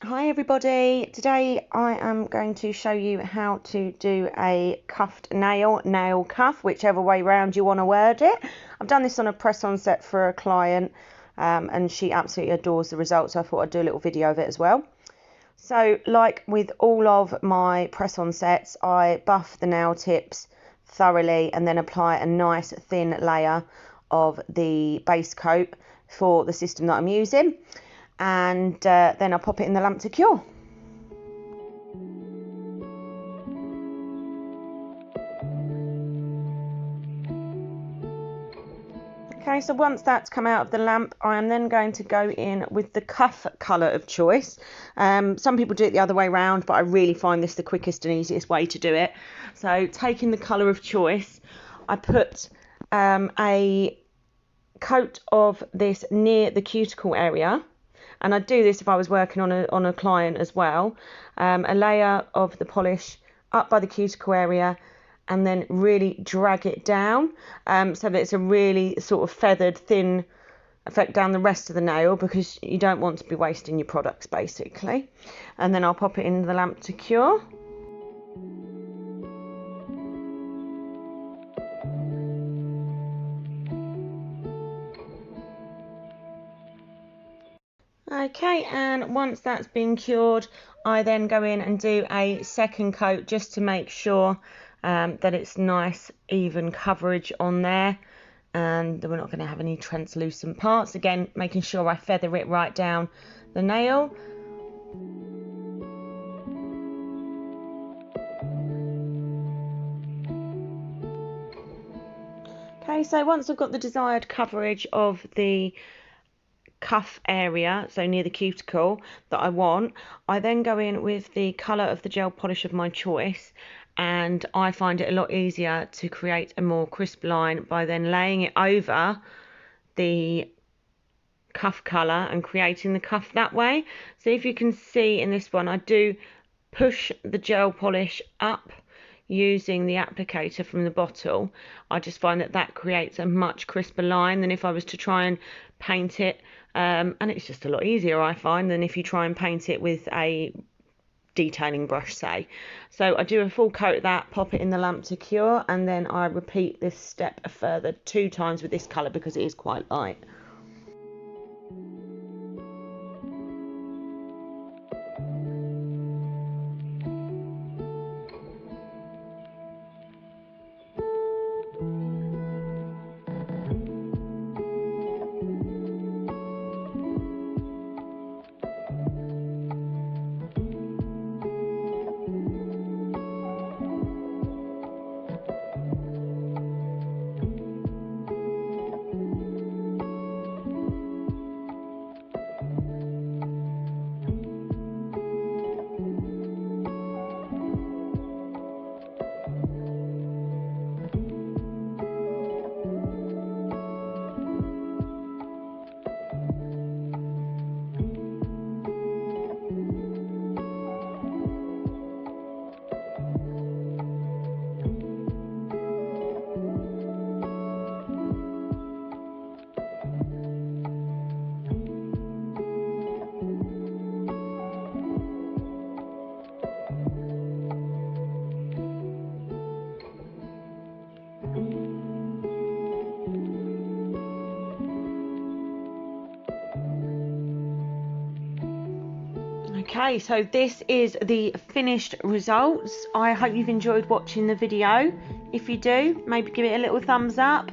Hi everybody, today I am going to show you how to do a cuffed nail cuff, whichever way round you want to word it. I've done this on a press-on set for a client and she absolutely adores the result, so I thought I'd do a little video of it as well. So like with all of my press-on sets, I buff the nail tips thoroughly and then apply a nice thin layer of the base coat for the system that I'm using. And then I'll pop it in the lamp to cure. Okay, so once that's come out of the lamp, I am then going to go in with the cuff colour of choice. Some people do it the other way around, but I really find this the quickest and easiest way to do it. So taking the colour of choice, I put a coat of this near the cuticle area. And I'd do this if I was working on a client as well. A layer of the polish up by the cuticle area and then really drag it down so that it's a really sort of feathered, thin effect down the rest of the nail, because you don't want to be wasting your products basically. And then I'll pop it in the lamp to cure. Okay, and once that's been cured, I then go in and do a second coat just to make sure that it's nice, even coverage on there, and we're not going to have any translucent parts. Again, making sure I feather it right down the nail. Okay, so once I've got the desired coverage of the cuff area, so near the cuticle, that I want, I then go in with the colour of the gel polish of my choice, and I find it a lot easier to create a more crisp line by then laying it over the cuff colour and creating the cuff that way. So if you can see in this one, I do push the gel polish up using the applicator from the bottle. I just find that that creates a much crisper line than if I was to try and paint it, and it's just a lot easier, I find, than if you try and paint it with a detailing brush, say. So I do a full coat of that, pop it in the lamp to cure, and then I repeat this step a further 2 times with this colour because it is quite light. Okay, so this is the finished results. I hope you've enjoyed watching the video. If you do, maybe give it a little thumbs up.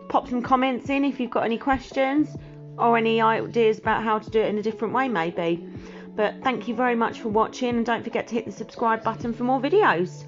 Pop some comments in if you've got any questions or any ideas about how to do it in a different way maybe. But thank you very much for watching, and don't forget to hit the subscribe button for more videos.